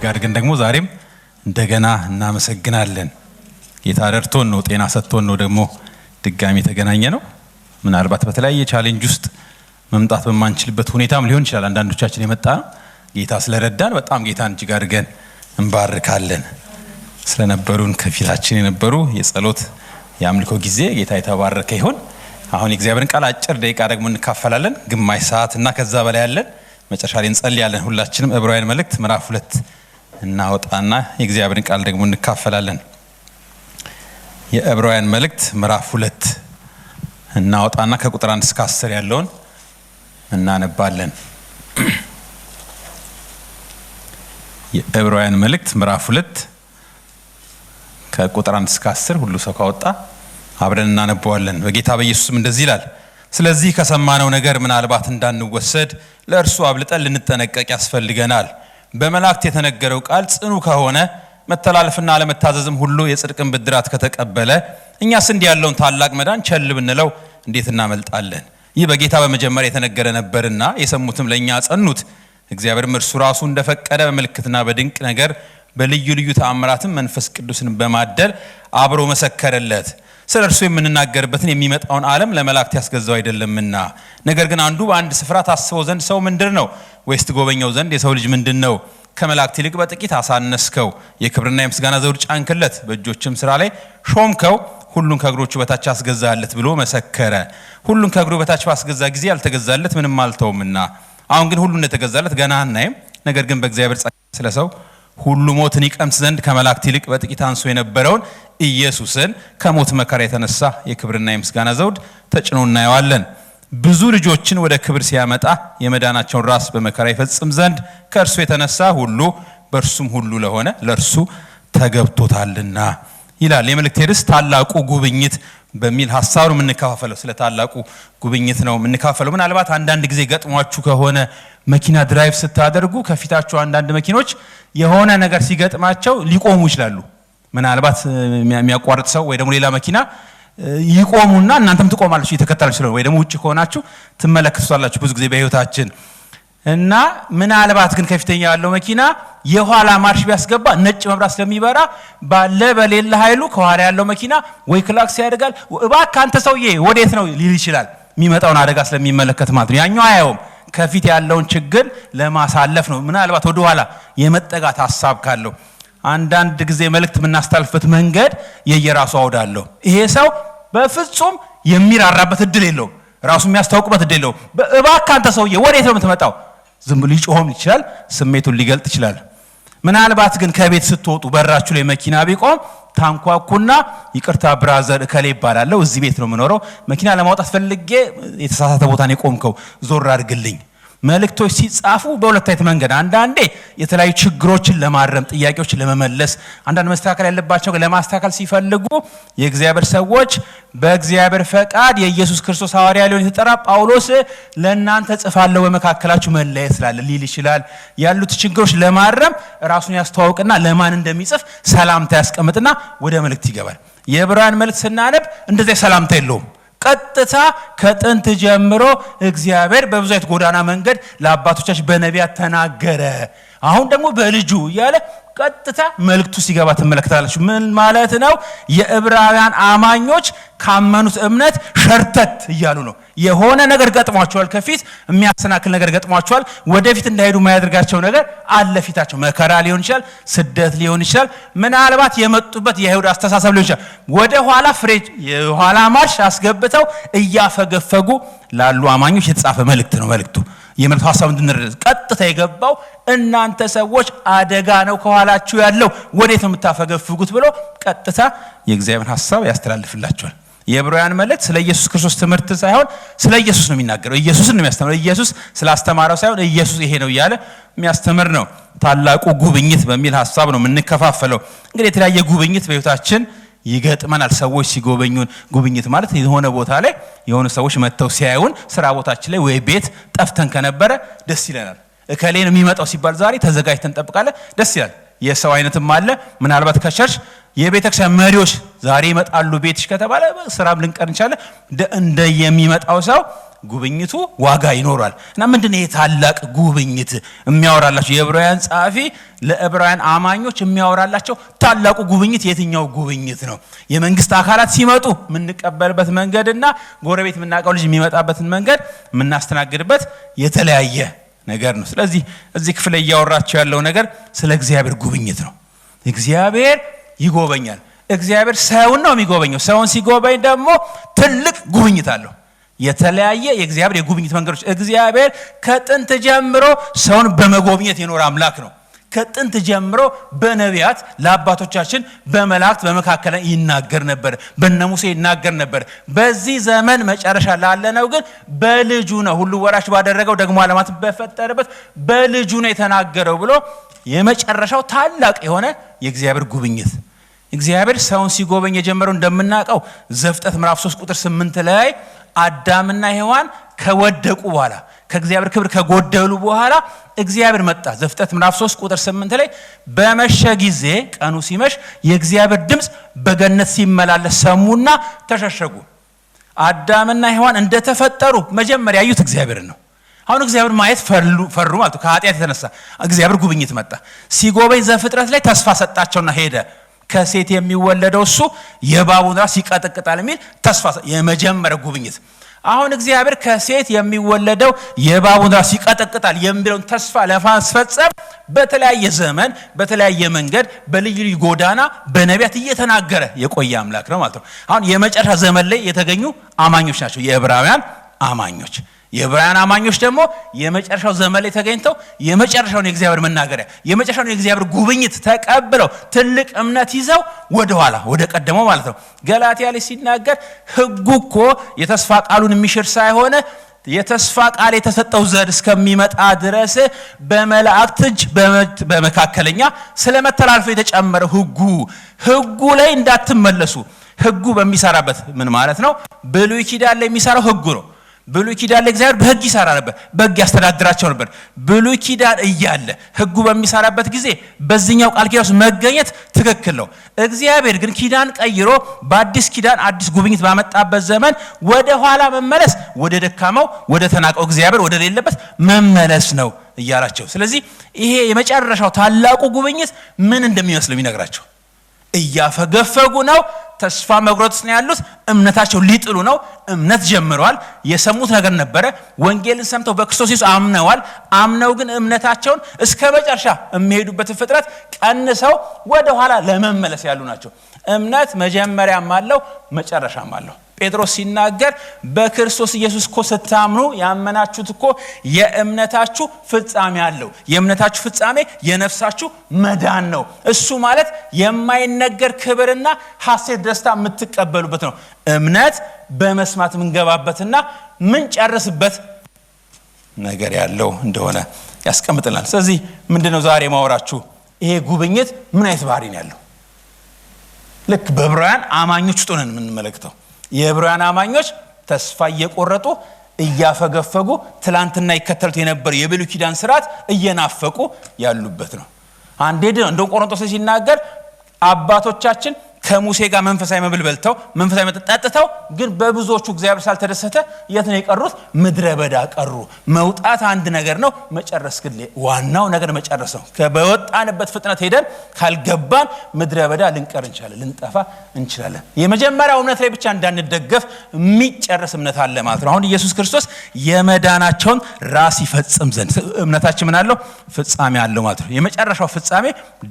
አድርገን ደግሞ ዛሬም እንደገና እናመሰግናለን። ጌታ ረድቶን ነው ጤና ሰጥቶን ነው ደግሞ ድጋሚ ተገናኘ ነው። ምናልባት በተለያየ ቻሌንጅ ውስጥ መምጣት በማንችልበት ሁኔታም ሊሆን ይችላል አንዳንዶቻችን የመጣ ነው። ጌታ ስለረዳን በጣም ጌታን እጅግ አድርገን እንባርካለን። ስለነበሩን ከፊታችን የነበሩ የጸሎት የአምልኮ ጊዜ ጌታ የተባረከ ይሁን። አሁን የእግዚአብሔርን ቃል አጭር ደቂቃ ደግሞ እንካፈላለን፣ ግማሽ ሰዓት እና ከዛ በላይ ያለን መጨረሻ ላይ እንጸልያለን። ሁላችንም ዕብራውያን መልእክት ምዕራፍ 2 እናወጣና የእግዚአብሔርን ቃል ደግሞ እንካፈላለን። የዕብራውያን መልእክት ምዕራፍ 2 እናወጣና ከቁጥር 1 እስከ 10 ያለውን እናነባለን። የዕብራውያን መልእክት ምዕራፍ 2 ከቁጥር 1 እስከ 10 ሁሉ ሰው ካወጣ አብረን እናነባዋለን። በጌታ በኢየሱስም እንደዚህ ይላል። ስለዚህ ከሰማነው ነገር ምናልባት እንዳንወሰድ ለእርሱ አብልጠን ልንጠነቀቅ ያስፈልገናል። በመላእክት የተነገረው ቃል ጽኑ ከሆነ መተላለፍና አለመታዘዝም ሁሉ የጽድቅን ብድራት ከተቀበለ እኛስ እንዲህ ያለውን ታላቅ መዳን ቸል ብንለው እንዴት እናመልጣለን? ይህ በጌታ በመጀመሪያ የተነገረ ነበርና የሰሙትም ለእኛ አጸኑት። እግዚአብሔርም እርሱ ራሱ እንደፈቀደ በምልክትና በድንቅ ነገር በልዩ ልዩ ተአምራትም መንፈስ ቅዱስን በማደል አብሮ መሰከረለት። ስለ እርሱ የምንናገርበትን የሚመጣውን ዓለም ለመላእክት ያስገዛው አይደለምና፣ ነገር ግን አንዱ በአንድ ስፍራ ታስበው ዘንድ ሰው ምንድር ነው? ወይስ ትጎበኘው ዘንድ የሰው ልጅ ምንድን ነው? ከመላእክት ይልቅ በጥቂት አሳነስከው፣ የክብርና የምስጋና ዘውድ ጫንክለት፣ በእጆችም ስራ ላይ ሾምከው፣ ሁሉን ከእግሮቹ በታች አስገዛለት ብሎ መሰከረ። ሁሉን ከእግሩ በታች ባስገዛ ጊዜ ያልተገዛለት ምንም አልተውምና፣ አሁን ግን ሁሉ እንደተገዛለት ገና አናይም። ነገር ግን በእግዚአብሔር ጸጋ ስለ ሰው ሁሉ ሞትን ይቀምስ ዘንድ ከመላእክት ይልቅ በጥቂት አንሶ የነበረውን ኢየሱስን ከሞት መከራ የተነሳ የክብርና የምስጋና ዘውድ ተጭኖ እናየዋለን። ብዙ ልጆችን ወደ ክብር ሲያመጣ የመዳናቸውን ራስ በመከራ ይፈጽም ዘንድ ከእርሱ የተነሳ ሁሉ በእርሱም ሁሉ ለሆነ ለእርሱ ተገብቶታልና ይላል። የመልእክቴ ርዕስ ታላቁ ጉብኝት በሚል ሐሳብ ነው የምንካፈለው። ስለ ታላቁ ጉብኝት ነው የምንካፈለው። ምናልባት አንዳንድ ጊዜ ገጥሟችሁ ከሆነ መኪና ድራይቭ ስታደርጉ ከፊታችሁ አንዳንድ መኪኖች የሆነ ነገር ሲገጥማቸው ሊቆሙ ይችላሉ። ምናልባት የሚያቋርጥ ሰው ወይ ደግሞ ሌላ መኪና ይቆሙና እናንተም ትቆማላችሁ እየተከተላችሁ ስለሆነ፣ ወይ ደግሞ ውጭ ከሆናችሁ ትመለከቱታላችሁ ብዙ ጊዜ በህይወታችን። እና ምናልባት ግን ከፊተኛ ያለው መኪና የኋላ ማርሽ ቢያስገባ ነጭ መብራት ስለሚበራ ባለ በሌላ ኃይሉ ከኋላ ያለው መኪና ወይ ክላክስ ያደርጋል፣ እባክህ አንተ ሰውዬ ወዴት ነው ሊል ይችላል። የሚመጣውን አደጋ ስለሚመለከት ማለት ነው። ያኛው አያየውም። ከፊት ያለውን ችግር ለማሳለፍ ነው። ምናልባት ወደ ኋላ የመጠጋት ሐሳብ ካለው አንዳንድ ጊዜ መልእክት የምናስተላልፍበት መንገድ የየራሱ አውድ አለው። ይሄ ሰው በፍጹም የሚራራበት እድል የለውም። ራሱ የሚያስታውቅበት እድል የለውም። እባክህ አንተ ሰውዬ ወዴት ነው የምትመጣው? ዝም ብሎ ሊጮህም ይችላል፣ ስሜቱን ሊገልጥ ይችላል። ምናልባት ግን ከቤት ስትወጡ በራችሁ ላይ መኪና ቢቆም ታንኳኩና ይቅርታ ብራዘር እከሌ ይባላለሁ፣ እዚህ ቤት ነው የምኖረው፣ መኪና ለማውጣት ፈልጌ የተሳሳተ ቦታ ነው የቆምከው፣ ዞር አድርግልኝ። መልእክቶች ሲጻፉ በሁለት አይነት መንገድ፣ አንዳንዴ የተለያዩ ችግሮችን ለማረም ጥያቄዎችን ለመመለስ አንዳንድ መስተካከል ያለባቸው ለማስተካከል ሲፈልጉ የእግዚአብሔር ሰዎች በእግዚአብሔር ፈቃድ የኢየሱስ ክርስቶስ ሐዋርያ ሊሆን የተጠራ ጳውሎስ ለእናንተ ጽፋለሁ በመካከላችሁ መለየት ስላለ ሊል ይችላል። ያሉት ችግሮች ለማረም ራሱን ያስተዋውቅና ለማን እንደሚጽፍ ሰላምታ ያስቀምጥና ወደ መልእክት ይገባል። የዕብራውያን መልእክት ስናነብ እንደዚህ ሰላምታ የለውም። ቀጥታ ከጥንት ጀምሮ እግዚአብሔር በብዙ አይነት ጎዳና መንገድ ለአባቶቻችን በነቢያት ተናገረ፣ አሁን ደግሞ በልጁ እያለ ቀጥታ መልእክቱ ሲገባ ትመለከታላችሁ። ምን ማለት ነው? የዕብራውያን አማኞች ካመኑት እምነት ሸርተት እያሉ ነው። የሆነ ነገር ገጥሟቸዋል፣ ከፊት የሚያሰናክል ነገር ገጥሟቸዋል። ወደፊት እንዳይሄዱ የማያደርጋቸው ነገር አለ ፊታቸው። መከራ ሊሆን ይችላል፣ ስደት ሊሆን ይችላል፣ ምናልባት የመጡበት የይሁዳ አስተሳሰብ ሊሆን ይችላል። ወደ ኋላ ፍሬጅ የኋላ ማርሽ አስገብተው እያፈገፈጉ ላሉ አማኞች የተጻፈ መልእክት ነው። መልእክቱ የመልእክቱ ሐሳብ እንድንረዳ ቀጥታ የገባው እናንተ ሰዎች አደጋ ነው ከኋላችሁ ያለው፣ ወዴት ነው የምታፈገፍጉት ብሎ ቀጥታ የእግዚአብሔር ሐሳብ ያስተላልፍላቸዋል። የዕብራውያን መልእክት ስለ ኢየሱስ ክርስቶስ ትምህርት ሳይሆን ስለ ኢየሱስ ነው የሚናገረው። ኢየሱስን ነው የሚያስተምረው። ኢየሱስ ስላስተማረው ሳይሆን ኢየሱስ ይሄ ነው እያለ የሚያስተምር ነው። ታላቁ ጉብኝት በሚል ሐሳብ ነው የምንከፋፈለው። እንግዲህ የተለያየ ጉብኝት በህይወታችን ይገጥመናል። ሰዎች ሲጎበኙን፣ ጉብኝት ማለት የሆነ ቦታ ላይ የሆኑ ሰዎች መጥተው ሲያዩን፣ ስራ ቦታችን ላይ ወይ ቤት ጠፍተን ከነበረ ደስ ይለናል። እከሌ ነው የሚመጣው ሲባል ዛሬ ተዘጋጅተን እንጠብቃለን፣ ደስ ይላል። የሰው አይነትም አለ። ምናልባት ከቸርች የቤተክርስቲያን መሪዎች ዛሬ ይመጣሉ ቤትሽ ከተባለ ስራም ልንቀር እንችላለን። እንደ የሚመጣው ሰው ጉብኝቱ ዋጋ ይኖራል። እና ምንድነው ይሄ ታላቅ ጉብኝት የሚያወራላቸው? የዕብራውያን ጸሐፊ ለዕብራውያን አማኞች የሚያወራላቸው ታላቁ ጉብኝት የትኛው ጉብኝት ነው? የመንግስት አካላት ሲመጡ የምንቀበልበት መንገድና ጎረቤት የምናውቀው ልጅ የሚመጣበትን መንገድ የምናስተናግድበት የተለያየ ነገር ነው። ስለዚህ እዚህ ክፍል ላይ እያወራቸው ያለው ነገር ስለ እግዚአብሔር ጉብኝት ነው። እግዚአብሔር ይጎበኛል። እግዚአብሔር ሰውን ነው የሚጎበኘው። ሰውን ሲጎበኝ ደግሞ ትልቅ ጉብኝት አለው። የተለያየ የእግዚአብሔር የጉብኝት መንገዶች። እግዚአብሔር ከጥንት ጀምሮ ሰውን በመጎብኘት የኖረ አምላክ ነው። ከጥንት ጀምሮ በነቢያት ለአባቶቻችን በመላእክት በመካከል ይናገር ነበር፣ በነ ሙሴ ይናገር ነበር። በዚህ ዘመን መጨረሻ ላለነው ግን በልጁ ነው ሁሉ ወራሽ ባደረገው ደግሞ ዓለማት በፈጠረበት በልጁ ነው የተናገረው ብሎ የመጨረሻው ታላቅ የሆነ የእግዚአብሔር ጉብኝት። እግዚአብሔር ሰውን ሲጎበኝ የጀመረው እንደምናውቀው ዘፍጥረት ምዕራፍ 3 ቁጥር 8 ላይ አዳምና ሔዋን ከወደቁ በኋላ ከእግዚአብሔር ክብር ከጎደሉ በኋላ እግዚአብሔር መጣ። ዘፍጥረት ምዕራፍ 3 ቁጥር 8 ላይ በመሸ ጊዜ ቀኑ ሲመሽ የእግዚአብሔር ድምጽ በገነት ሲመላለስ ሰሙና ተሸሸጉ። አዳምና ሔዋን እንደተፈጠሩ መጀመሪያ ያዩት እግዚአብሔርን ነው። አሁን እግዚአብሔር ማየት ፈሩ ማለት ከኃጢአት የተነሳ እግዚአብሔር ጉብኝት መጣ። ሲጎበኝ ዘፍጥረት ላይ ተስፋ ሰጣቸውና ሄደ። ከሴት የሚወለደው እሱ የእባቡን ራስ ይቀጠቅጣል የሚል ተስፋ የመጀመሪያ ጉብኝት። አሁን እግዚአብሔር ከሴት የሚወለደው የእባቡን ራስ ይቀጠቅጣል የሚለውን ተስፋ ለማስፈጸም በተለያየ ዘመን በተለያየ መንገድ በልዩ ልዩ ጎዳና በነቢያት እየተናገረ የቆየ አምላክ ነው ማለት ነው። አሁን የመጨረሻ ዘመን ላይ የተገኙ አማኞች ናቸው የዕብራውያን አማኞች። የዕብራውያን አማኞች ደግሞ የመጨረሻው ዘመን ላይ ተገኝተው የመጨረሻውን የእግዚአብሔር መናገሪያ የመጨረሻውን የእግዚአብሔር ጉብኝት ተቀብለው ትልቅ እምነት ይዘው ወደ ኋላ ወደ ቀደመው ማለት ነው። ገላትያ ላይ ሲናገር ሕጉ እኮ የተስፋ ቃሉን የሚሽር ሳይሆን የተስፋ ቃል የተሰጠው ዘር እስከሚመጣ ድረስ በመላእክት እጅ በመካከለኛ ስለመተላለፉ የተጨመረው ሕጉ ላይ እንዳትመለሱ። ሕጉ በሚሰራበት ምን ማለት ነው? ብሉይ ኪዳን ላይ የሚሰራው ሕጉ ነው። ብሉይ ኪዳን ላይ እግዚአብሔር በሕግ ይሰራ ነበር፣ በሕግ ያስተዳድራቸው ነበር። ብሉይ ኪዳን እያለ ሕጉ በሚሰራበት ጊዜ በዚህኛው ቃል ኪዳን ውስጥ መገኘት ትክክል ነው። እግዚአብሔር ግን ኪዳን ቀይሮ በአዲስ ኪዳን አዲስ ጉብኝት ባመጣበት ዘመን ወደ ኋላ መመለስ ወደ ደካማው ወደ ተናቀው እግዚአብሔር ወደ ሌለበት መመለስ ነው እያላቸው። ስለዚህ ይሄ የመጨረሻው ታላቁ ጉብኝት ምን እንደሚመስለው ይነግራቸው። እያፈገፈጉ ነው። ተስፋ መቁረጥ ነው ያሉት። እምነታቸው ሊጥሉ ነው። እምነት ጀምረዋል። የሰሙት ነገር ነበረ። ወንጌልን ሰምተው በክርስቶስ ኢየሱስ አምነዋል። አምነው ግን እምነታቸውን እስከ መጨረሻ የሚሄዱበትን ፍጥረት ቀንሰው ወደ ኋላ ለመመለስ ያሉ ናቸው። እምነት መጀመሪያም አለው መጨረሻም አለው። ጴጥሮስ ሲናገር በክርስቶስ ኢየሱስ እኮ ስታምኑ ያመናችሁት እኮ የእምነታችሁ ፍጻሜ አለው። የእምነታችሁ ፍጻሜ የነፍሳችሁ መዳን ነው። እሱ ማለት የማይነገር ክብርና ሐሴት ደስታ የምትቀበሉበት ነው። እምነት በመስማት የምንገባበትና ምንጨርስበት ነገር ያለው እንደሆነ ያስቀምጥልናል። ስለዚህ ምንድነው ዛሬ ማወራችሁ? ይሄ ጉብኝት ምን አይነት ባህሪ ነው ያለው? ልክ በዕብራውያን አማኞች ውስጥ ነን የምንመለከተው። የዕብራውያን አማኞች ተስፋ እየቆረጡ እያፈገፈጉ ትላንትና ይከተሉት የነበረው የብሉይ ኪዳን ስርዓት እየናፈቁ ያሉበት ነው። አንዴ እንደው ቆሮንቶስ ሲናገር አባቶቻችን ከሙሴ ጋር መንፈሳዊ መብል በልተው መንፈሳዊ መጠጥ ጠጥተው ግን በብዙዎቹ እግዚአብሔር ሳልተደሰተ የት ነው የቀሩት? ምድረ በዳ ቀሩ። መውጣት አንድ ነገር ነው፣ መጨረስ ግን ዋናው ነገር መጨረስ ነው። በወጣንበት ፍጥነት ሄደን ካልገባን ምድረ በዳ ልንቀር እንችላለን፣ ልንጠፋ እንችላለን። የመጀመሪያው እምነት ላይ ብቻ እንዳንደገፍ የሚጨርስ እምነት አለ ማለት ነው። አሁን ኢየሱስ ክርስቶስ የመዳናቸውን ራስ ይፈጽም ዘንድ እምነታችን ምን አለው? ፍጻሜ አለው ማለት ነው። የመጨረሻው ፍጻሜ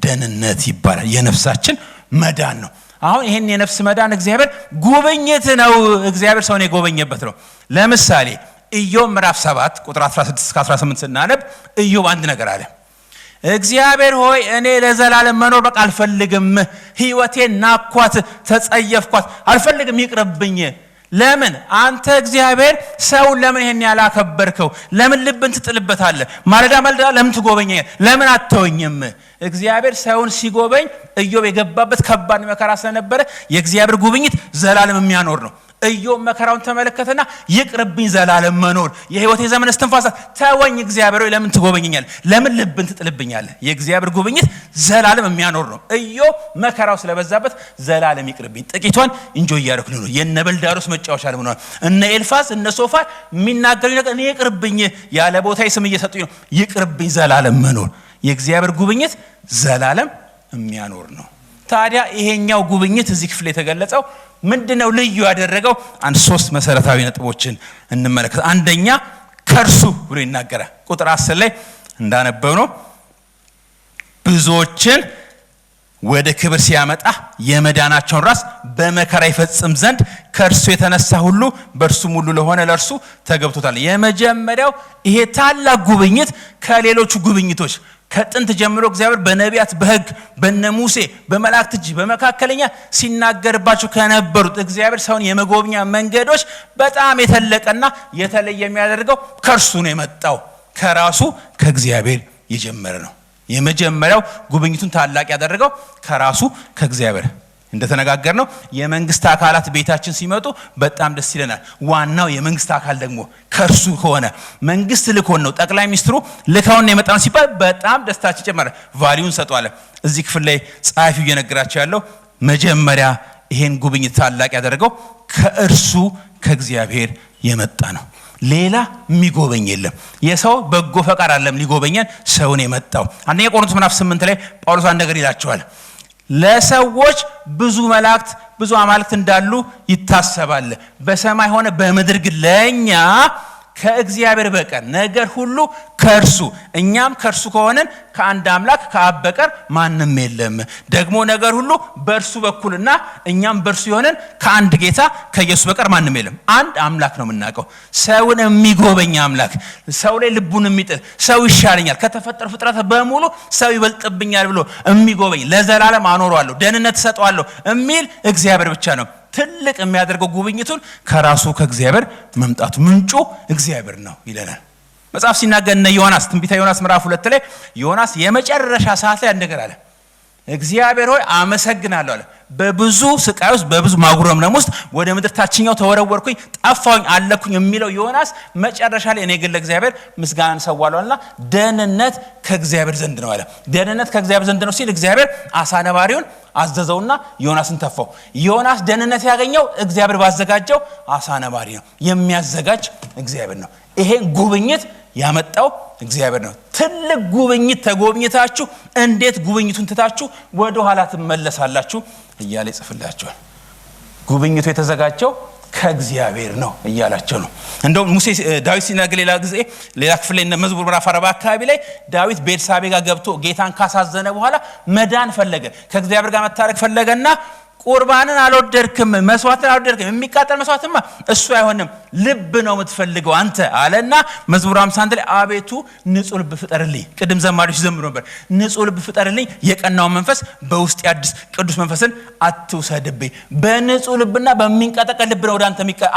ደህንነት ይባላል። የነፍሳችን መዳን ነው። አሁን ይሄን የነፍስ መዳን እግዚአብሔር ጉብኝት ነው። እግዚአብሔር ሰውን የጎበኘበት ነው። ለምሳሌ ኢዮብ ምዕራፍ 7 ቁጥር 16 እስከ 18 ስናነብ ኢዮብ አንድ ነገር አለ። እግዚአብሔር ሆይ እኔ ለዘላለም መኖር በቃ አልፈልግም፣ ሕይወቴን ናኳት፣ ተጸየፍኳት፣ አልፈልግም፣ ይቅርብኝ። ለምን አንተ እግዚአብሔር ሰውን ለምን ይሄን ያላከበርከው? ለምን ልብን ትጥልበታለህ? ማለዳ ማለዳ ለምን ትጎበኛለህ? ለምን አትተወኝም? እግዚአብሔር ሰውን ሲጎበኝ ኢዮብ የገባበት ከባድ መከራ ስለነበረ የእግዚአብሔር ጉብኝት ዘላለም የሚያኖር ነው። ኢዮብ መከራውን ተመለከተና ይቅርብኝ ዘላለም መኖር የህይወቴ ዘመን እስትንፋሳት ተወኝ እግዚአብሔር ሆይ ለምን ትጎበኘኛለህ? ለምን ልብን ትጥልብኛለህ? የእግዚአብሔር ጉብኝት ዘላለም የሚያኖር ነው። ኢዮብ መከራው ስለበዛበት ዘላለም ይቅርብኝ ጥቂቷን ኢንጆይ ያደርኩኝ ነው። የነበልዳሮስ መጫወቻ ለምን እነ ኤልፋዝ እነ ሶፋር የሚናገሩኝ ነገር እኔ ይቅርብኝ ያለ ቦታዬ ስም እየሰጡኝ ነው። ይቅርብኝ ዘላለም መኖር የእግዚአብሔር ጉብኝት ዘላለም የሚያኖር ነው። ታዲያ ይሄኛው ጉብኝት እዚህ ክፍል የተገለጸው ምንድነው ልዩ ያደረገው? አንድ 3 መሰረታዊ ነጥቦችን እንመለከት። አንደኛ ከርሱ ብሎ ይናገራል። ቁጥር 10 ላይ እንዳነበብነው ብዙዎችን ወደ ክብር ሲያመጣ የመዳናቸውን ራስ በመከራ ይፈጽም ዘንድ ከርሱ የተነሳ ሁሉ በርሱም ሁሉ ለሆነ ለርሱ ተገብቶታል። የመጀመሪያው ይሄ ታላቅ ጉብኝት ከሌሎቹ ጉብኝቶች ከጥንት ጀምሮ እግዚአብሔር በነቢያት በሕግ በነ ሙሴ በመላእክት እጅ በመካከለኛ ሲናገርባቸው ከነበሩት እግዚአብሔር ሰውን የመጎብኛ መንገዶች በጣም የተለቀና የተለየ የሚያደርገው ከርሱ ነው የመጣው። ከራሱ ከእግዚአብሔር የጀመረ ነው። የመጀመሪያው ጉብኝቱን ታላቅ ያደረገው ከራሱ ከእግዚአብሔር እንደተነጋገርነው የመንግስት አካላት ቤታችን ሲመጡ በጣም ደስ ይለናል። ዋናው የመንግስት አካል ደግሞ ከርሱ ሆነ መንግስት ልኮን ነው። ጠቅላይ ሚኒስትሩ ልካውን የመጣው ሲባል በጣም ደስታችን ይጨምራል፣ ቫልዩን ሰጥቷል። እዚህ ክፍል ላይ ጻፊው እየነገራቸው ያለው መጀመሪያ ይሄን ጉብኝት ታላቅ ያደረገው ከእርሱ ከእግዚአብሔር የመጣ ነው። ሌላ የሚጎበኝ የለም። የሰው በጎ ፈቃድ አይደለም ሊጎበኘን ሰውን የመጣው። አንደኛ ቆሮንቶስ ምዕራፍ 8 ላይ ጳውሎስ አንድ ነገር ይላቸዋል። ለሰዎች ብዙ መላእክት ብዙ አማልክት እንዳሉ ይታሰባል፣ በሰማይ ሆነ በምድር ግን ለኛ ከእግዚአብሔር በቀር ነገር ሁሉ ከርሱ እኛም ከርሱ ከሆነን ከአንድ አምላክ ከአብ በቀር ማንም የለም። ደግሞ ነገር ሁሉ በእርሱ በኩልና እኛም በእርሱ የሆነን ከአንድ ጌታ ከኢየሱስ በቀር ማንም የለም። አንድ አምላክ ነው የምናውቀው፣ ሰውን የሚጎበኝ አምላክ፣ ሰው ላይ ልቡን የሚጥል ሰው ይሻለኛል ከተፈጠሩ ፍጥረት በሙሉ ሰው ይበልጥብኛል ብሎ የሚጎበኝ ለዘላለም አኖረዋለሁ ደህንነት እሰጠዋለሁ የሚል እግዚአብሔር ብቻ ነው። ትልቅ የሚያደርገው ጉብኝቱን ከራሱ ከእግዚአብሔር መምጣቱ ምንጩ እግዚአብሔር ነው ይለናል መጽሐፍ ሲናገር። እነ ዮናስ ትንቢተ ዮናስ ምዕራፍ 2 ላይ ዮናስ የመጨረሻ ሰዓት ላይ አንድ ነገር አለ። እግዚአብሔር ሆይ አመሰግናለሁ አለ። በብዙ ስቃይ ውስጥ በብዙ ማጉረምረም ውስጥ ወደ ምድር ታችኛው ተወረወርኩኝ ጠፋሁኝ አለኩኝ የሚለው ዮናስ መጨረሻ ላይ እኔ ግን ለእግዚአብሔር ምስጋናን ሰዋለሁና ደህንነት ከእግዚአብሔር ዘንድ ነው አለ። ደህንነት ከእግዚአብሔር ዘንድ ነው ሲል እግዚአብሔር አሳ ነባሪውን አዘዘውና ዮናስን ተፋው። ዮናስ ደህንነት ያገኘው እግዚአብሔር ባዘጋጀው አሳ ነባሪ ነው። የሚያዘጋጅ እግዚአብሔር ነው። ይሄን ጉብኝት ያመጣው እግዚአብሔር ነው። ትልቅ ጉብኝት ተጎብኝታችሁ እንዴት ጉብኝቱን ትታችሁ ወደ ኋላ ትመለሳላችሁ እያለ ይጽፍላችኋል። ጉብኝቱ የተዘጋጀው ከእግዚአብሔር ነው እያላቸው ነው። እንደውም ሙሴ ዳዊት ሲናገር ሌላ ክፍል ላይ መዝሙር ምዕራፍ 40 አካባቢ ላይ ዳዊት ቤርሳቤ ጋር ገብቶ ጌታን ካሳዘነ በኋላ መዳን ፈለገ፣ ከእግዚአብሔር ጋር መታረቅ ፈለገና ቁርባንን አልወደድክም፣ መስዋዕትን አልወደድክም፣ የሚቃጠል መስዋዕትማ እሱ አይሆንም፣ ልብ ነው የምትፈልገው አንተ አለና መዝሙር 51 ላይ አቤቱ ንጹህ ልብ ፍጠርልኝ። ቅድም ዘማሪዎች ዘምሩ ነበር። ንጹህ ልብ ፍጠርልኝ፣ የቀናውን መንፈስ በውስጥ ያድስ፣ ቅዱስ መንፈስን አትውሰድብኝ። በንጹህ ልብና በሚንቀጠቀጥ ልብ ነው ወደ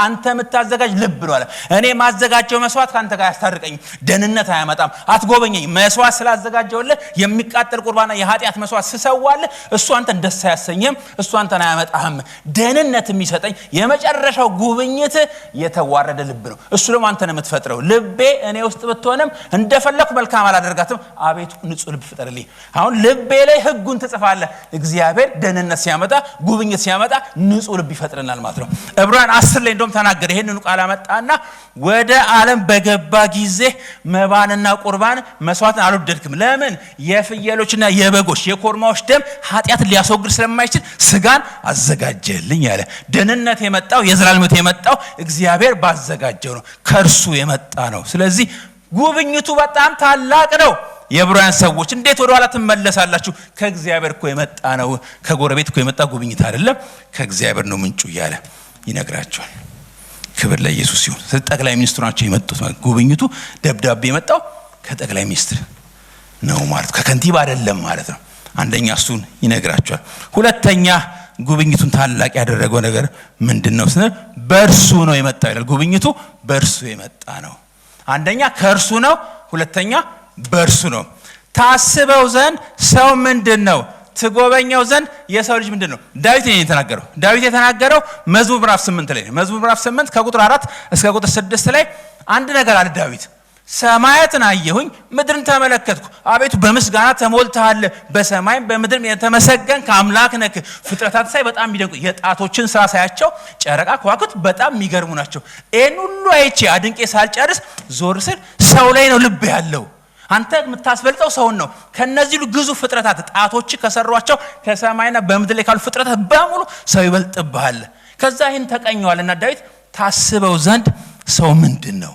አንተ የምታዘጋጅ ልብ ነው አለ። እኔ ማዘጋጀው መስዋዕት ካንተ ጋር ያስታርቀኝ፣ ደህንነት አያመጣም፣ አትጎበኘኝ። መስዋዕት ስላዘጋጀውልህ የሚቃጠል ቁርባንና የኃጢአት መስዋዕት ስሰዋልህ እሱ አንተን ደስ አያሰኝም፣ እሱ አንተን አያመጣህም። ደህንነት የሚሰጠኝ የመጨረሻው ጉብኝት የተዋረደ ልብ ነው። እሱ ደግሞ አንተ ነው የምትፈጥረው። ልቤ እኔ ውስጥ ብትሆንም እንደፈለኩ መልካም አላደርጋትም፣ አቤቱ ንጹህ ልብ ፍጠርልኝ። አሁን ልቤ ላይ ህጉን ትጽፋለህ። እግዚአብሔር ደህንነት ሲያመጣ ጉብኝት ሲያመጣ ንጹህ ልብ ይፈጥረናል ማለት ነው። ዕብራውያን 10 ላይ እንደውም ተናገረ። ይሄንን ቃል አመጣና ወደ ዓለም በገባ ጊዜ መባንና ቁርባን መስዋዕትን አልወደድክም። ለምን? የፍየሎችና የበጎች የኮርማዎች ደም ኃጢአትን ሊያስወግድ ስለማይችል ስጋን አዘጋጀልኝ ያለ። ደህንነት የመጣው የዘላለም ሕይወት የመጣው እግዚአብሔር ባዘጋጀው ነው፣ ከእርሱ የመጣ ነው። ስለዚህ ጉብኝቱ በጣም ታላቅ ነው። የዕብራውያን ሰዎች እንዴት ወደ ኋላ ትመለሳላችሁ? ከእግዚአብሔር እኮ የመጣ ነው። ከጎረቤት እኮ የመጣ ጉብኝት አይደለም፣ ከእግዚአብሔር ነው ምንጩ እያለ ይነግራቸዋል። ክብር ለኢየሱስ ይሁን። ጠቅላይ ሚኒስትሩ ናቸው የመጡት። ጉብኝቱ ደብዳቤ የመጣው ከጠቅላይ ሚኒስትር ነው ማለት ከከንቲባ አይደለም ማለት ነው። አንደኛ እሱን ይነግራቸዋል። ሁለተኛ ጉብኝቱን ታላቅ ያደረገው ነገር ምንድነው ስንል በእርሱ ነው የመጣው ይላል። ጉብኝቱ በእርሱ የመጣ ነው። አንደኛ ከእርሱ ነው፣ ሁለተኛ በእርሱ ነው። ታስበው ዘንድ ሰው ምንድነው? ትጎበኘው ዘንድ የሰው ልጅ ምንድነው? ዳዊት የተናገረው መዝሙር ምዕራፍ 8 ላይ ነው። መዝሙር ምዕራፍ 8 ከቁጥር 4 እስከ ቁጥር 6 ላይ አንድ ነገር አለ ዳዊት። ሰማያትን አየሁኝ ምድርን ተመለከትኩ፣ አቤቱ በምስጋና ተሞልተሃል፣ በሰማይም በምድርም የተመሰገንክ አምላክ ነህ። ፍጥረታት ሳይ በጣም የሚደንቁ የጣቶችን ስራ ሳያቸው ጨረቃ ከዋክብት በጣም የሚገርሙ ናቸው። ይህን ሁሉ አይቼ አድንቄ ሳልጨርስ ዞር ስል ሰው ላይ ነው ልብ ያለው። አንተ የምታስበልጠው ሰውን ነው። ከነዚህ ግዙፍ ፍጥረታት ጣቶች ከሰሯቸው ከሰማይና በምድር ላይ ካሉ ፍጥረታት በሙሉ ሰው ይበልጥብሃል። ከዛ ይህን ተቀኘዋልና ዳዊት ታስበው ዘንድ ሰው ምንድን ነው?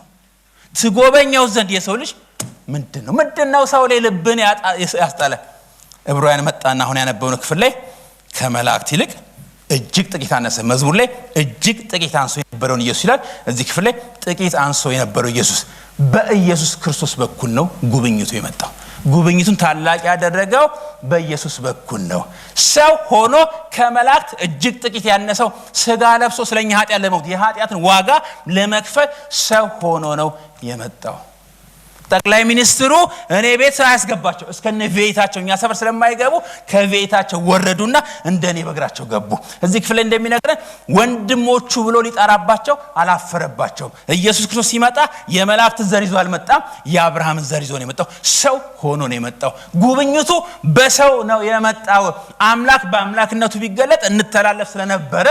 ትጎበኘው ዘንድ የሰው ልጅ ምንድነው? ሰው ላይ ልብን ያስጣለ። ዕብራውያን መጣና አሁን ያነበብነው ክፍል ላይ ከመላእክት ይልቅ እጅግ ጥቂት አነሰ። መዝሙር ላይ እጅግ ጥቂት አንሶ የነበረውን ኢየሱስ ይላል። እዚህ ክፍል ላይ ጥቂት አንሶ የነበረው ኢየሱስ በኢየሱስ ክርስቶስ በኩል ነው ጉብኝቱ የመጣው። ጉብኝቱን ታላቅ ያደረገው በኢየሱስ በኩል ነው። ሰው ሆኖ ከመላእክት እጅግ ጥቂት ያነሰው ስጋ ለብሶ ስለኛ ኃጢአት ለሞት የኃጢአትን ዋጋ ለመክፈል ሰው ሆኖ ነው የመጣው። ጠቅላይ ሚኒስትሩ እኔ ቤት ሳያስገባቸው እስከነ ቤታቸው እኛ ሰፈር ስለማይገቡ ከቤታቸው ወረዱና እንደኔ በእግራቸው ገቡ። እዚህ ክፍል እንደሚነግረን ወንድሞቹ ብሎ ሊጠራባቸው አላፈረባቸውም። ኢየሱስ ክርስቶስ ሲመጣ የመላእክት ዘር ይዞ አልመጣም፣ የአብርሃምን ዘር ይዞ ነው የመጣው። ሰው ሆኖ ነው የመጣው። ጉብኝቱ በሰው ነው የመጣው። አምላክ በአምላክነቱ ቢገለጥ እንተላለፍ ስለነበረ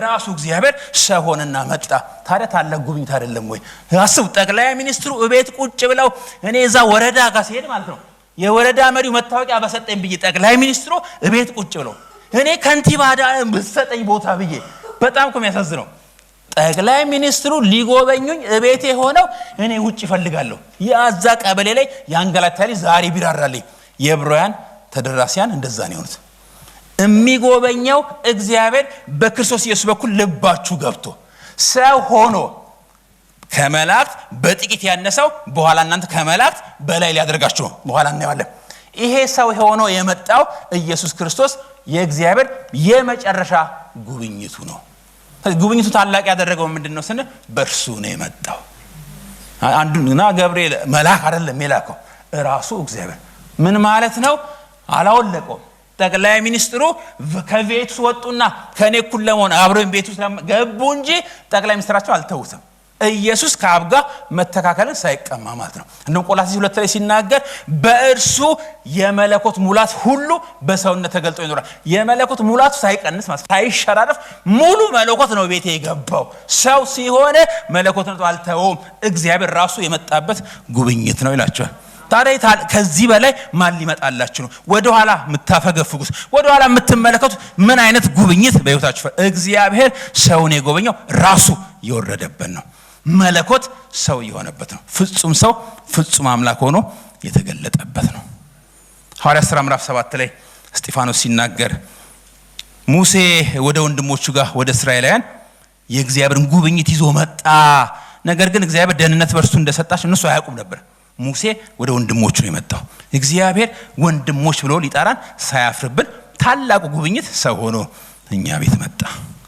ራሱ እግዚአብሔር ሰው ሆነና መጣ። ታዲያ ታላቅ ጉብኝት አይደለም ወይ? አስቡ። ጠቅላይ ሚኒስትሩ እቤት ቁጭ ብለው እኔ እዛ ወረዳ ጋር ሲሄድ ማለት ነው የወረዳ መሪው መታወቂያ በሰጠኝ ብዬ ጠቅላይ ሚኒስትሩ እቤት ቁጭ ብለው እኔ ከንቲባ በሰጠኝ ቦታ ብዬ በጣም እኮ የሚያሳዝነው ጠቅላይ ሚኒስትሩ ሊጎበኙኝ እቤቴ ሆነው እኔ ውጭ ይፈልጋለሁ። ያዛ ቀበሌ ላይ ያንገላታሊ ዛሬ ቢራራልኝ። የዕብራውያን ተደራሲያን እንደዛ ነው የሆኑት። የሚጎበኘው እግዚአብሔር በክርስቶስ ኢየሱስ በኩል ልባችሁ ገብቶ ሰው ሆኖ ከመላእክት በጥቂት ያነሰው በኋላ እናንተ ከመላእክት በላይ ሊያደርጋችሁ ነው። በኋላ እናየዋለን። ይሄ ሰው ሆኖ የመጣው ኢየሱስ ክርስቶስ የእግዚአብሔር የመጨረሻ ጉብኝቱ ነው። ጉብኝቱ ታላቅ ያደረገው ምንድነው ስንል በእርሱ ነው የመጣው። አንዱና ገብርኤል መልአክ አይደለም የላከው ራሱ እግዚአብሔር። ምን ማለት ነው? አላወለቀውም። ጠቅላይ ሚኒስትሩ ከቤቱ ወጡና ከኔ እኩል ለመሆን አብረው ቤቱ ገቡ እንጂ ጠቅላይ ሚኒስትራቸው አልተውትም። ኢየሱስ ከአብ ጋር መተካከልን ሳይቀማ ማለት ነው። እንደውም ቆላስይስ 2 ላይ ሲናገር በእርሱ የመለኮት ሙላት ሁሉ በሰውነት ተገልጦ ይኖራል። የመለኮት ሙላቱ ሳይቀንስ ማለት ሳይሸራረፍ ሙሉ መለኮት ነው ቤቴ የገባው። ሰው ሲሆን መለኮትነቱ አልተወውም። እግዚአብሔር ራሱ የመጣበት ጉብኝት ነው ይላቸዋል። ታዲያ ከዚህ በላይ ማን ሊመጣላችሁ ነው? ወደ ኋላ የምታፈገፍጉት ወደ ኋላ የምትመለከቱት ምን አይነት ጉብኝት በሕይወታችሁ? እግዚአብሔር ሰውን የጎበኘው ራሱ የወረደበት ነው። መለኮት ሰው የሆነበት ነው። ፍጹም ሰው ፍጹም አምላክ ሆኖ የተገለጠበት ነው። ሐዋርያት ሥራ ምዕራፍ 7 ላይ እስጢፋኖስ ሲናገር ሙሴ ወደ ወንድሞቹ ጋር ወደ እስራኤላውያን የእግዚአብሔርን ጉብኝት ይዞ መጣ። ነገር ግን እግዚአብሔር ደህንነት በእርሱ እንደሰጣቸው እነሱ አያውቁም ነበር። ሙሴ ወደ ወንድሞቹ ነው የመጣው። እግዚአብሔር ወንድሞች ብሎ ሊጠራን ሳያፍርብን ታላቁ ጉብኝት ሰው ሆኖ እኛ ቤት መጣ።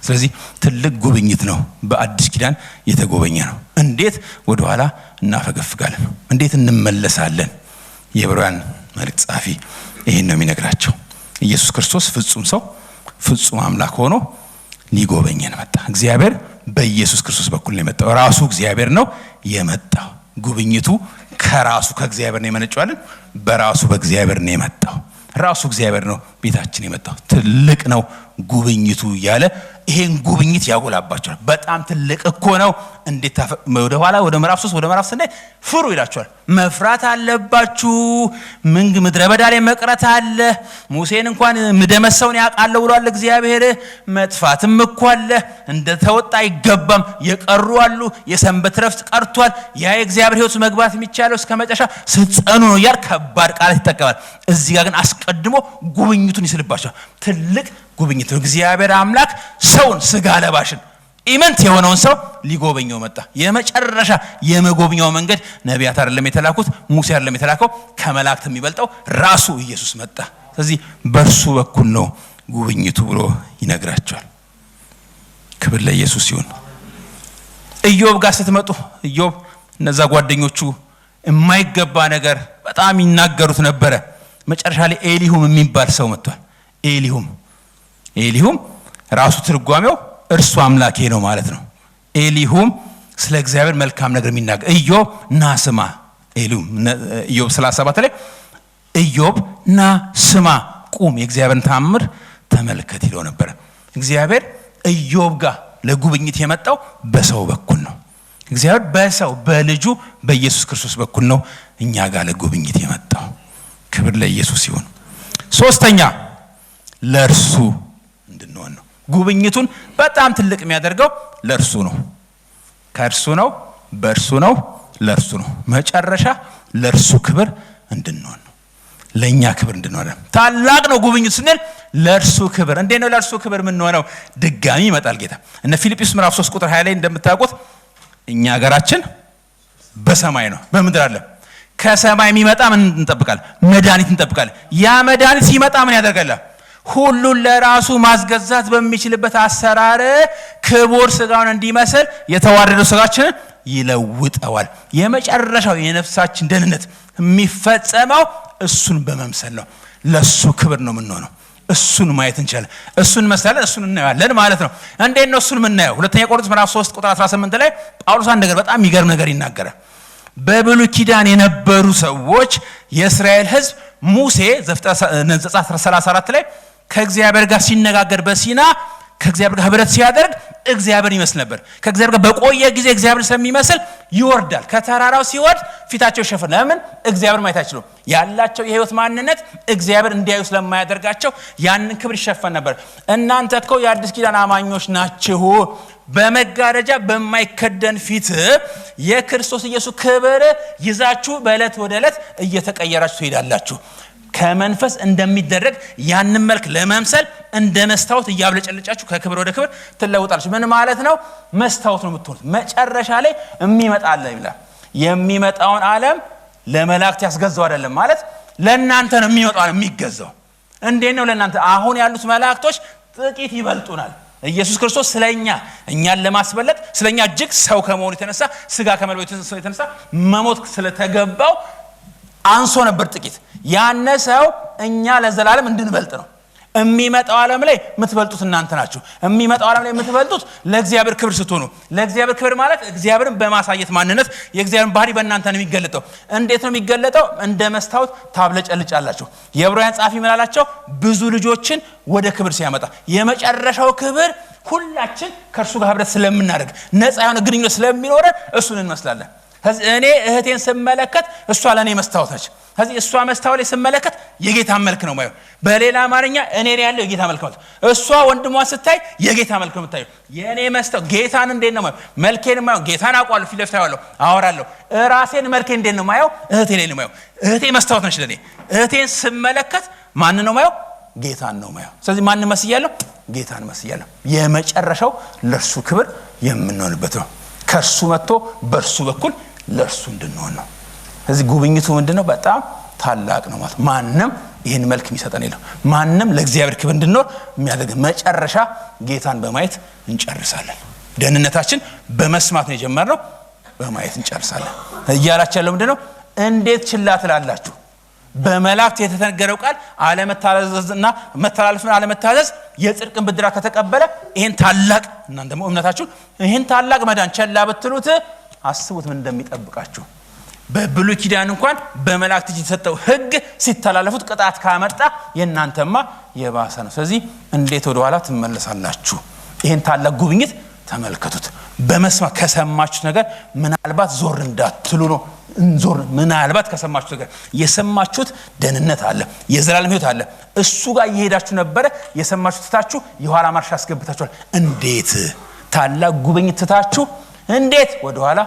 ስለዚህ ትልቅ ጉብኝት ነው። በአዲስ ኪዳን የተጎበኘ ነው። እንዴት ወደ ኋላ እናፈገፍጋለን? እንዴት እንመለሳለን? የዕብራውያን መልእክት ጻፊ ይሄን ነው የሚነግራቸው። ኢየሱስ ክርስቶስ ፍጹም ሰው ፍጹም አምላክ ሆኖ ሊጎበኘን መጣ። እግዚአብሔር በኢየሱስ ክርስቶስ በኩል ነው የመጣው። ራሱ እግዚአብሔር ነው የመጣው። ጉብኝቱ ከራሱ ከእግዚአብሔር ነው የመነጨዋለን። በራሱ በእግዚአብሔር ነው የመጣው። ራሱ እግዚአብሔር ነው ቤታችን የመጣው። ትልቅ ነው ጉብኝቱ እያለ ይሄን ጉብኝት ያጎላባቸዋል። በጣም ትልቅ እኮ ነው። እንዴት ወደ ኋላ ወደ ምዕራፍ 3 ወደ ምዕራፍ 8 ፍሩ ይላቸዋል። መፍራት አለባችሁ። ምድረ በዳ ላይ መቅረት አለ። ሙሴን እንኳን ምደመሰውን ያውቃል ብሏል እግዚአብሔር። መጥፋትም እኮ አለ። እንደተወጣ አይገባም። የቀሩ አሉ። የሰንበት ረፍት ቀርቷል። ያ የእግዚአብሔር ሕይወት መግባት የሚቻለው እስከ መጨረሻ ስትጸኑ ነው እያል ከባድ ቃላት ይጠቀማል። እዚህ ጋር ግን አስቀድሞ ጉብኝቱን ይስልባቸዋል። ትልቅ ጉብኝት ነው። እግዚአብሔር አምላክ ሰውን ስጋ ለባሽን ኢመንት የሆነውን ሰው ሊጎበኘው መጣ። የመጨረሻ የመጎብኛው መንገድ ነቢያት አይደለም የተላኩት፣ ሙሴ አይደለም የተላከው፣ ከመላእክት የሚበልጠው ራሱ ኢየሱስ መጣ። ስለዚህ በእርሱ በኩል ነው ጉብኝቱ ብሎ ይነግራቸዋል። ክብር ለኢየሱስ ይሁን። ኢዮብ ጋር ስትመጡ ኢዮብ እነዛ ጓደኞቹ የማይገባ ነገር በጣም ይናገሩት ነበረ። መጨረሻ ላይ ኤሊሁም የሚባል ሰው መጥቷል። ኤሊሁም ራሱ ትርጓሜው እርሱ አምላኬ ነው ማለት ነው። ኤሊሁም ስለ እግዚአብሔር መልካም ነገር የሚናገር ኢዮብ ና ስማ፣ ኢዮብ 37 ላይ ኢዮብ ና ስማ፣ ቁም፣ የእግዚአብሔርን ተአምር ተመልከት ይለው ነበር። እግዚአብሔር ኢዮብ ጋር ለጉብኝት የመጣው በሰው በኩል ነው። እግዚአብሔር በሰው በልጁ በኢየሱስ ክርስቶስ በኩል ነው እኛ ጋር ለጉብኝት የመጣው። ክብር ለኢየሱስ ይሁን። ሶስተኛ ለእርሱ እንድንሆን ነው። ጉብኝቱን በጣም ትልቅ የሚያደርገው ለእርሱ ነው። ከእርሱ ነው፣ በእርሱ ነው፣ ለእርሱ ነው። መጨረሻ ለእርሱ ክብር እንድንሆን ነው። ለእኛ ክብር እንድንሆን ታላቅ ነው ጉብኝት ስንል ለእርሱ ክብር። እንዴት ነው ለእርሱ ክብር የምንሆነው? ድጋሚ ይመጣል ጌታ። እነ ፊልጵስዩስ ምዕራፍ 3 ቁጥር 20 ላይ እንደምታውቁት እኛ ሀገራችን በሰማይ ነው፣ በምድር አለ። ከሰማይ የሚመጣ ምን እንጠብቃለን? መድኃኒት እንጠብቃለን። ያ መድኃኒት ሲመጣ ምን ያደርጋል? ሁሉን ለራሱ ማስገዛት በሚችልበት አሰራር ክቡር ስጋውን እንዲመስል የተዋረደው ስጋችንን ይለውጠዋል። የመጨረሻው የነፍሳችን ደህንነት የሚፈጸመው እሱን በመምሰል ነው። ለሱ ክብር ነው የምንሆነው። እሱን ማየት እንችላለን። እሱን መስላለን፣ እሱን እናያለን ማለት ነው። እንዴት ነው እሱን የምናየው? ሁለተኛ ቆሮንቶስ ምዕራፍ 3 ቁጥር 18 ላይ ጳውሎስ አንድ ነገር በጣም የሚገርም ነገር ይናገራል። በብሉይ ኪዳን የነበሩ ሰዎች የእስራኤል ሕዝብ ሙሴ ዘጸአት 34 ላይ ከእግዚአብሔር ጋር ሲነጋገር በሲና ከእግዚአብሔር ጋር ህብረት ሲያደርግ እግዚአብሔር ይመስል ነበር። ከእግዚአብሔር ጋር በቆየ ጊዜ እግዚአብሔር ስለሚመስል ይወርዳል። ከተራራው ሲወርድ ፊታቸው ይሸፈን። ለምን? እግዚአብሔር ማየት አይችሉም። ያላቸው የህይወት ማንነት እግዚአብሔር እንዲያዩ ስለማያደርጋቸው ያንን ክብር ይሸፈን ነበር። እናንተ እኮ የአዲስ ኪዳን አማኞች ናችሁ፣ በመጋረጃ በማይከደን ፊት የክርስቶስ ኢየሱስ ክብር ይዛችሁ በዕለት ወደ ዕለት እየተቀየራችሁ ትሄዳላችሁ። ከመንፈስ እንደሚደረግ ያንን መልክ ለመምሰል እንደ መስታወት እያብለጨለጫችሁ ከክብር ወደ ክብር ትለውጣላችሁ። ምን ማለት ነው? መስታወት ነው የምትሆኑት። መጨረሻ ላይ የሚመጣ አለ ይላል። የሚመጣውን ዓለም ለመላእክት ያስገዛው አይደለም ማለት ለእናንተ ነው የሚመጣው ዓለም የሚገዛው። እንዴት ነው ለእናንተ? አሁን ያሉት መላእክቶች ጥቂት ይበልጡናል። ኢየሱስ ክርስቶስ ስለኛ እኛን ለማስበለጥ ስለኛ እጅግ ሰው ከመሆኑ የተነሳ ስጋ ከመልበሱ የተነሳ መሞት ስለተገባው አንሶ ነበር ጥቂት። ያነ ሰው እኛ ለዘላለም እንድንበልጥ ነው። የሚመጣው ዓለም ላይ የምትበልጡት እናንተ ናችሁ። የሚመጣው ዓለም ላይ የምትበልጡት ለእግዚአብሔር ክብር ስትሆኑ። ለእግዚአብሔር ክብር ማለት እግዚአብሔርን በማሳየት ማንነት የእግዚአብሔርን ባህሪ በእናንተ ነው የሚገለጠው። እንዴት ነው የሚገለጠው? እንደ መስታወት ታብለጨልጫላችሁ። የዕብራውያን ጸሐፊ ምን አላቸው? ብዙ ልጆችን ወደ ክብር ሲያመጣ የመጨረሻው ክብር ሁላችን ከእርሱ ጋር ህብረት ስለምናደርግ ነፃ የሆነ ግንኙነት ስለሚኖረን እሱን እንመስላለን። እኔ እህቴን ስመለከት እሷ ለእኔ መስታወት ነች። ስለዚህ እሷ መስታወት ላይ ስመለከት የጌታ መልክ ነው ማየው። በሌላ አማርኛ እኔ ላይ ያለው የጌታ መልክ ነው። እሷ ወንድሟ ስታይ የጌታ መልክ ነው የምታየው። የእኔ መስታወት ጌታን እንዴት ነው ማየው? መልኬን ማየው። ጌታን አውቀዋለሁ፣ ፊት ለፊት አየዋለሁ፣ አወራለሁ። ራሴን መልኬን እንዴት ነው ማየው? እህቴ ላይ ነው ማየው። እህቴ መስታወት ነች ለእኔ። እህቴን ስመለከት ማን ነው ማየው? ጌታን ነው ማየው። ስለዚህ ማን መስያለሁ? ጌታን መስያለሁ። የመጨረሻው ለእርሱ ክብር የምንሆንበት ነው። ከእርሱ መጥቶ በእርሱ በኩል ለእርሱ እንድንሆን ነው። ስለዚህ ጉብኝቱ ምንድነው? በጣም ታላቅ ነው ማለት። ማንም ይህን መልክ የሚሰጠን የለም። ማንም ለእግዚአብሔር ክብር እንድንኖር የሚያደርግ መጨረሻ ጌታን በማየት እንጨርሳለን። ደህንነታችን በመስማት ነው የጀመርነው፣ በማየት እንጨርሳለን። እያላችሁ ያለው ምንድነው? እንዴት ችላ ትላላችሁ? በመላእክት የተነገረው ቃል አለመታዘዝና መተላለፍና አለመታዘዝ የጽድቅን ብድራት ከተቀበለ ይሄን ታላቅ እናንተ ደግሞ እምነታችሁ ይሄን ታላቅ መዳን ቸላ ብትሉት አስቡት ምን እንደሚጠብቃችሁ። በብሉይ ኪዳን እንኳን በመላእክት የተሰጠው ሕግ ሲተላለፉት ቅጣት ካመጣ የእናንተማ የባሰ ነው። ስለዚህ እንዴት ወደ ኋላ ትመለሳላችሁ? ይሄን ታላቅ ጉብኝት ተመልከቱት። በመስማት ከሰማችሁት ነገር ምናልባት ዞር እንዳትሉ ነው። እንዞር ምናልባት ከሰማችሁት ነገር የሰማችሁት ደህንነት አለ፣ የዘላለም ሕይወት አለ። እሱ ጋር እየሄዳችሁ ነበረ። የሰማችሁት ትታችሁ የኋላ ማርሽ አስገብታችኋል። እንዴት ታላቅ ጉብኝት ትታችሁ እንዴት ወደ ኋላ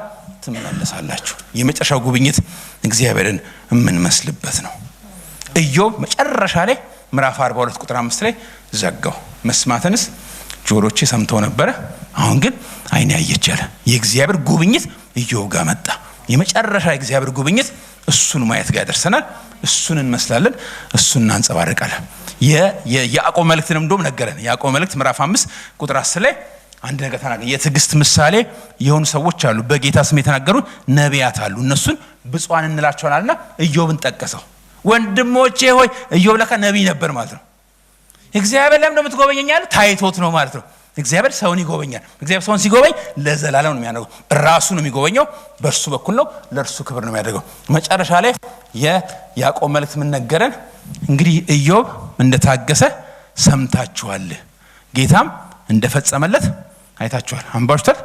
ትመለሳላችሁ? የመጨረሻው ጉብኝት እግዚአብሔርን የምንመስልበት ነው። ኢዮብ መጨረሻ ላይ ምዕራፍ 42 ቁጥር 5 ላይ ዘጋው። መስማትንስ ጆሮቼ ሰምተው ነበረ፣ አሁን ግን ዓይኔ አየች አለ። የእግዚአብሔር ጉብኝት ኢዮብ ጋር መጣ። የመጨረሻ የእግዚአብሔር ጉብኝት እሱን ማየት ጋር ያደርሰናል። እሱን እንመስላለን፣ እሱን እናንጸባርቃለን። የያዕቆብ መልእክትንም እንደውም ነገረን። ያዕቆብ መልእክት ምዕራፍ 5 ቁጥር 10 ላይ አንድ ነገር ተናገረ። የትዕግስት ምሳሌ የሆኑ ሰዎች አሉ፣ በጌታ ስም የተናገሩ ነቢያት አሉ፣ እነሱን ብፁዓን እንላቸዋልና ኢዮብን ጠቀሰው። ወንድሞቼ ሆይ ኢዮብ ለካ ነቢይ ነበር ማለት ነው። እግዚአብሔር ለምን እንደምትጎበኘኝ ያለው ታይቶት ነው ማለት ነው። እግዚአብሔር ሰውን ይጎበኛል። እግዚአብሔር ሰውን ሲጎበኝ ለዘላለም ነው የሚያደርገው። ራሱ ነው የሚጎበኘው፣ በእርሱ በኩል ነው፣ ለእርሱ ክብር ነው የሚያደርገው። መጨረሻ ላይ የያዕቆብ መልእክት ምን ነገረን? እንግዲህ ኢዮብ እንደታገሰ ሰምታችኋል፣ ጌታም እንደፈጸመለት አይታችኋል። አንባችኋል፣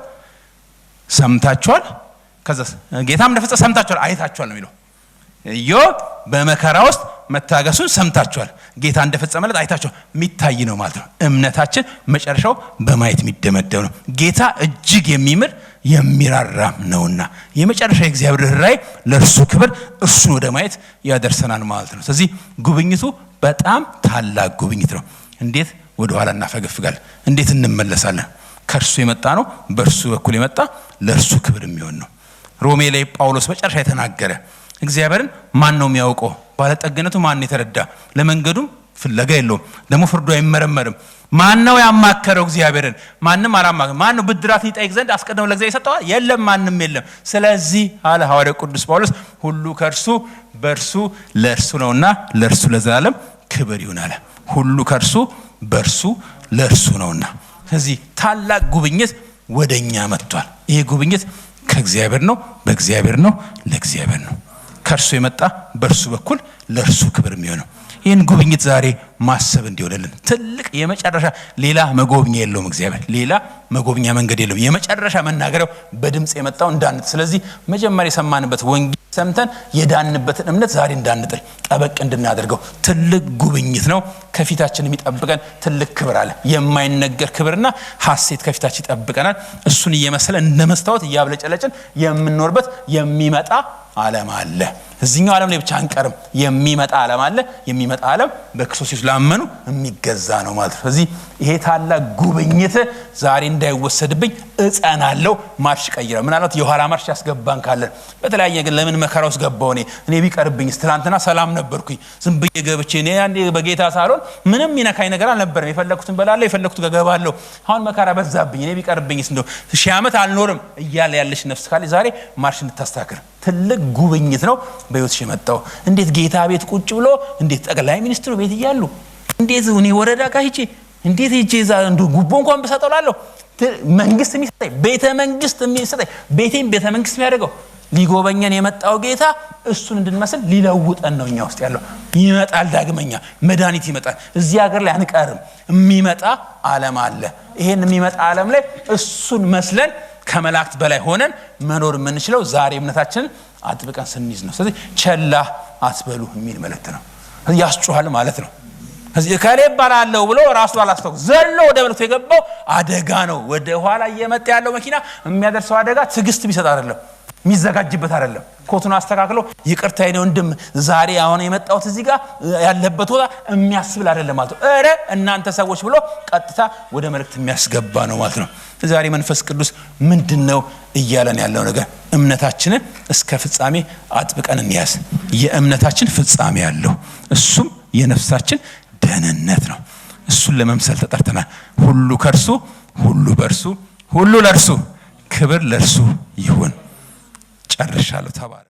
ሰምታችኋል። ከዛ ጌታም እንደፈጸመ ሰምታችኋል፣ አይታችኋል ነው የሚለው። ኢዮብ በመከራ ውስጥ መታገሱን ሰምታችኋል፣ ጌታ እንደፈጸመለት አይታችኋል። የሚታይ ነው ማለት ነው። እምነታችን መጨረሻው በማየት የሚደመደም ነው። ጌታ እጅግ የሚምር የሚራራም ነውና የመጨረሻ የእግዚአብሔር ራእይ ለእርሱ ክብር እርሱን ወደ ማየት ያደርሰናል ማለት ነው። ስለዚህ ጉብኝቱ በጣም ታላቅ ጉብኝት ነው። እንዴት ወደ ኋላ እናፈገፍጋለን? እንዴት እንመለሳለን? ከእርሱ የመጣ ነው፣ በእርሱ በኩል የመጣ ለእርሱ ክብር የሚሆን ነው። ሮሜ ላይ ጳውሎስ መጨረሻ የተናገረ እግዚአብሔርን ማን ነው የሚያውቀው? ባለጠግነቱ ማን የተረዳ? ለመንገዱም ፍለጋ የለውም፣ ደግሞ ፍርዱ አይመረመርም። ማን ነው ያማከረው እግዚአብሔርን? ማንም አላማከረም። ማን ነው ብድራት ይጠይቅ ዘንድ አስቀድሞ ለእግዚአብሔር ይሰጠዋል? የለም፣ ማንም የለም። ስለዚህ አለ ሐዋርያው ቅዱስ ጳውሎስ ሁሉ ከእርሱ በእርሱ ለእርሱ ነውና ለእርሱ ለዘላለም ክብር ይሁን አለ። ሁሉ ከእርሱ በእርሱ ለእርሱ ነውና። ስለዚህ ታላቅ ጉብኝት ወደኛ መጥቷል። ይሄ ጉብኝት ከእግዚአብሔር ነው፣ በእግዚአብሔር ነው፣ ለእግዚአብሔር ነው። ከእርሱ የመጣ በእርሱ በኩል ለእርሱ ክብር የሚሆነው ይህን ጉብኝት ዛሬ ማሰብ እንዲሆንልን ትልቅ የመጨረሻ ሌላ መጎብኛ የለውም። እግዚአብሔር ሌላ መጎብኛ መንገድ የለውም። የመጨረሻ መናገሪያው በድምፅ የመጣው እንዳንጥ። ስለዚህ መጀመሪያ የሰማንበት ወንጌል ሰምተን የዳንበትን እምነት ዛሬ እንዳንጥል ጠበቅ እንድናደርገው ትልቅ ጉብኝት ነው። ከፊታችን የሚጠብቀን ትልቅ ክብር አለ። የማይነገር ክብርና ሐሴት ከፊታችን ይጠብቀናል። እሱን እየመሰለ እንደ መስታወት እያብለጨለጭን የምንኖርበት የሚመጣ ዓለም አለ። እዚህኛው ዓለም ላይ ብቻ አንቀርም። የሚመጣ ዓለም አለ። የሚመጣ ዓለም በክርስቶስ ላመኑ የሚገዛ ነው ማለት ነው። ስለዚህ ይሄ ታላቅ ጉብኝት ዛሬ እንዳይወሰድብኝ እጸናለሁ። ማርሽ ቀይረው ምናልባት የኋላ ማርሽ ያስገባን ካለን በተለያየ ግን ለምን መከራ ውስጥ ገባው? እኔ ቢቀርብኝስ? ትናንትና ሰላም ነበርኩኝ፣ ዝም ብዬ ገብቼ እኔ አንዴ በጌታ ሳልሆን ምንም ይነካኝ ነገር አልነበረም። የፈለኩትን በላለሁ፣ የፈለኩት ገባለሁ። አሁን መከራ በዛብኝ፣ እኔ ቢቀርብኝስ? እንደው ሺህ ዓመት አልኖርም እያለ ያለሽ ነፍስ ካለ ዛሬ ማርሽ እንድታስተካክል ትልቅ ጉብኝት ነው በህይወትሽ የመጣው። እንዴት ጌታ ቤት ቁጭ ብሎ እንዴት ጠቅላይ ሚኒስትሩ ቤት እያሉ እንዴት እኔ ወረዳ ጋር ሂጄ እንዴት ሂጄ እዛ እንደ ጉቦ እንኳን በሰጠላለሁ መንግስት የሚሰጠኝ ቤተ መንግስት የሚሰጠኝ ቤቴን ቤተ መንግስት የሚያደርገው ሊጎበኘን የመጣው ጌታ እሱን እንድንመስል ሊለውጠን ነው። እኛ ውስጥ ያለው ይመጣል። ዳግመኛ መድኃኒት ይመጣል። እዚህ ሀገር ላይ አንቀርም። የሚመጣ ዓለም አለ። ይሄን የሚመጣ ዓለም ላይ እሱን መስለን ከመላእክት በላይ ሆነን መኖር የምንችለው ዛሬ እምነታችንን አጥብቀን ስንይዝ ነው። ስለዚህ ቸላ አትበሉ የሚል መልእክት ነው። ያስጮሃል ማለት ነው። ስለዚህ ከሌ ባላለው ብሎ ራሱ አላስተው ዘሎ ወደ መልእክቱ የገባው አደጋ ነው። ወደ ኋላ እየመጣ ያለው መኪና የሚያደርሰው አደጋ ትዕግስት ቢሰጥ አይደለም፣ የሚዘጋጅበት አይደለም። ኮቱን አስተካክሎ ይቅርታ ነው ወንድም ዛሬ አሁን የመጣሁት እዚህ ጋር ያለበት ቦታ የሚያስብል አይደለም ማለት ነው። እረ እናንተ ሰዎች ብሎ ቀጥታ ወደ መልእክት የሚያስገባ ነው ማለት ነው። ዛሬ መንፈስ ቅዱስ ምንድነው እያለን ያለው ነገር? እምነታችንን እስከ ፍጻሜ አጥብቀን እንያዝ። የእምነታችን ፍጻሜ ያለው እሱም የነፍሳችን ደህንነት ነው። እሱን ለመምሰል ተጠርተናል። ሁሉ ከእርሱ፣ ሁሉ በእርሱ፣ ሁሉ ለእርሱ፣ ክብር ለእርሱ ይሁን። ጨርሻለሁ። ተባረክ።